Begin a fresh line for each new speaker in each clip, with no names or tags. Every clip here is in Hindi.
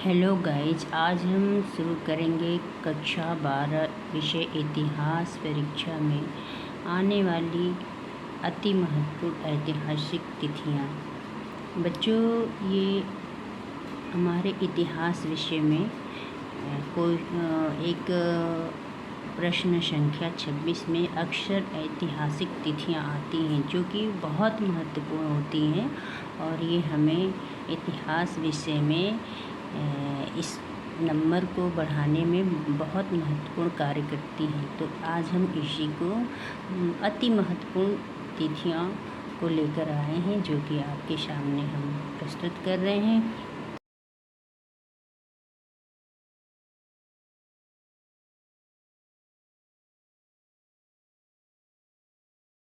हेलो गाइज, आज हम शुरू करेंगे कक्षा 12 विषय इतिहास परीक्षा में आने वाली अति महत्वपूर्ण ऐतिहासिक तिथियां। बच्चों, ये हमारे इतिहास विषय में कोई एक प्रश्न संख्या 26 में अक्सर ऐतिहासिक तिथियां आती हैं जो कि बहुत महत्वपूर्ण होती हैं और ये हमें इतिहास विषय में इस नंबर को बढ़ाने में बहुत महत्वपूर्ण कार्य करती हैं। तो आज हम इसी को अति महत्वपूर्ण तिथियों को लेकर आए हैं जो कि आपके सामने हम प्रस्तुत कर रहे हैं।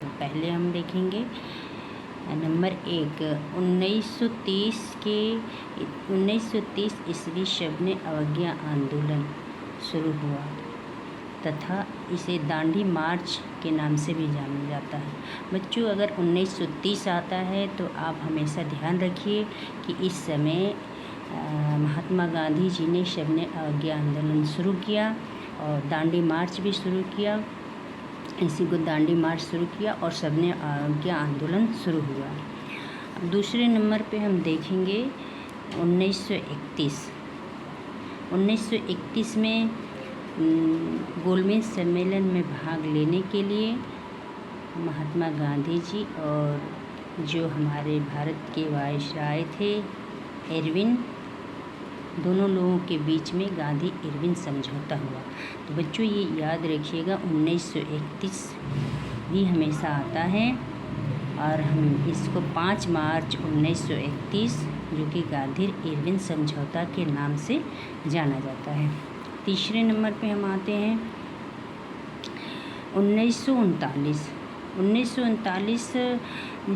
पहले हम देखेंगे नंबर 1, 1930 ईस्वी शब्द अवज्ञा आंदोलन शुरू हुआ तथा इसे दांडी मार्च के नाम से भी जाना जाता है। बच्चों, अगर 1930 आता है तो आप हमेशा ध्यान रखिए कि इस समय महात्मा गांधी जी ने शब्द अवज्ञा आंदोलन शुरू किया और दांडी मार्च भी शुरू किया। इसी को दांडी मार्च शुरू किया और सबने अवज्ञा आंदोलन शुरू हुआ। दूसरे नंबर पे हम देखेंगे 1931 में गोलमेज सम्मेलन में भाग लेने के लिए महात्मा गांधी जी और जो हमारे भारत के वायसराय थे इरविन, दोनों लोगों के बीच में गांधी इरविन समझौता हुआ। तो बच्चों, ये याद रखिएगा 1931 भी हमेशा आता है और हम इसको 5 मार्च 1931 जो कि गांधी इरविन समझौता के नाम से जाना जाता है। तीसरे नंबर पे हम आते हैं 1939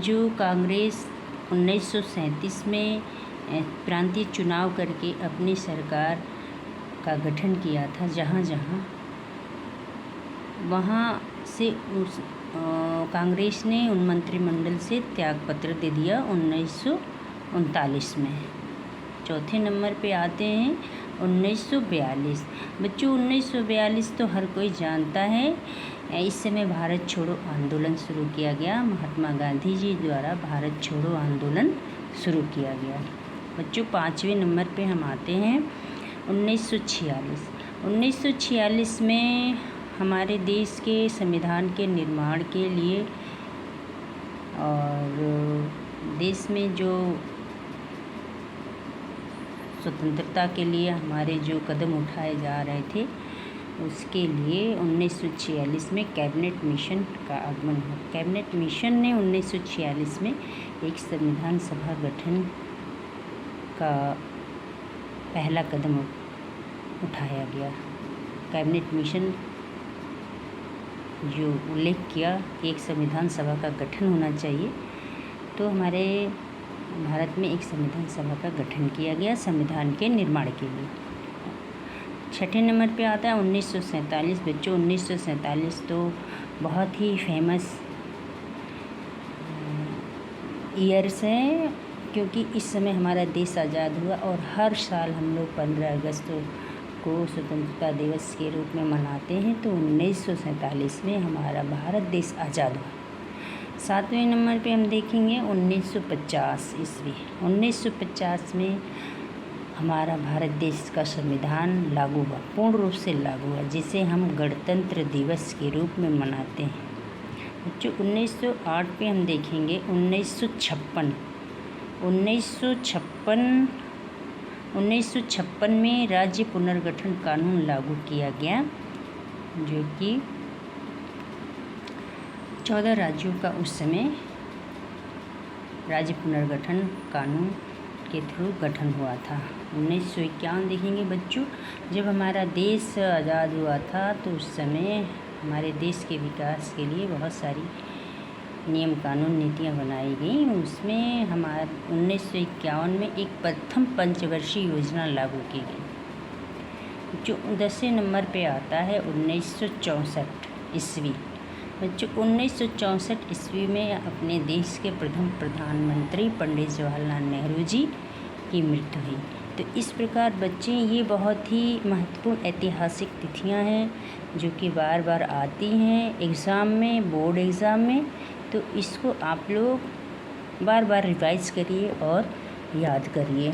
जो कांग्रेस 1937 में प्रांतीय चुनाव करके अपनी सरकार का गठन किया था, वहाँ से उस कांग्रेस ने उन मंत्रिमंडल से त्यागपत्र दे दिया 1939 में। चौथे नंबर पे आते हैं 1942। बच्चों, 1942 तो हर कोई जानता है। इस समय भारत छोड़ो आंदोलन शुरू किया गया, महात्मा गांधी जी द्वारा भारत छोड़ो आंदोलन शुरू किया गया। बच्चों, 5वें नंबर पे हम आते हैं 1946 में हमारे देश के संविधान के निर्माण के लिए और देश में जो स्वतंत्रता के लिए हमारे जो कदम उठाए जा रहे थे उसके लिए 1946 में कैबिनेट मिशन का आगमन हुआ। कैबिनेट मिशन ने 1946 में एक संविधान सभा गठन का पहला कदम उठाया गया। कैबिनेट मिशन जो उल्लेख किया कि एक संविधान सभा का गठन होना चाहिए, तो हमारे भारत में एक संविधान सभा का गठन किया गया संविधान के निर्माण के लिए। छठे नंबर पे आता है 1947। बच्चों, 1947 तो बहुत ही फेमस ईयर्स है क्योंकि इस समय हमारा देश आज़ाद हुआ और हर साल हम लोग 15 अगस्त को स्वतंत्रता दिवस के रूप में मनाते हैं। तो 1947 में हमारा भारत देश आज़ाद हुआ। 7वें नंबर पे हम देखेंगे 1950 ईस्वी। 1950 में हमारा भारत देश का संविधान लागू हुआ, पूर्ण रूप से लागू हुआ, जिसे हम गणतंत्र दिवस के रूप में मनाते हैं। बच्चों, 1908 पे हम देखेंगे 1956 में राज्य पुनर्गठन कानून लागू किया गया जो कि 14 राज्यों का उस समय राज्य पुनर्गठन कानून के थ्रू गठन हुआ था। 1951 देखेंगे बच्चों, जब हमारा देश आज़ाद हुआ था तो उस समय हमारे देश के विकास के लिए बहुत सारी नियम कानून नीतियाँ बनाई गई। उसमें हमारे 1951 में एक प्रथम पंचवर्षीय योजना लागू की गई। जो 10वें नंबर पे आता है 1964 ईस्वी। बच्चों, 1964 ईस्वी में अपने देश के प्रथम प्रधानमंत्री पंडित जवाहरलाल नेहरू जी की मृत्यु हुई तो इस प्रकार बच्चे ये बहुत ही महत्वपूर्ण ऐतिहासिक तिथियां हैं जो कि बार बार आती हैं एग्ज़ाम में, बोर्ड एग्ज़ाम में। तो इसको आप लोग बार बार रिवाइज़ करिए और याद करिए।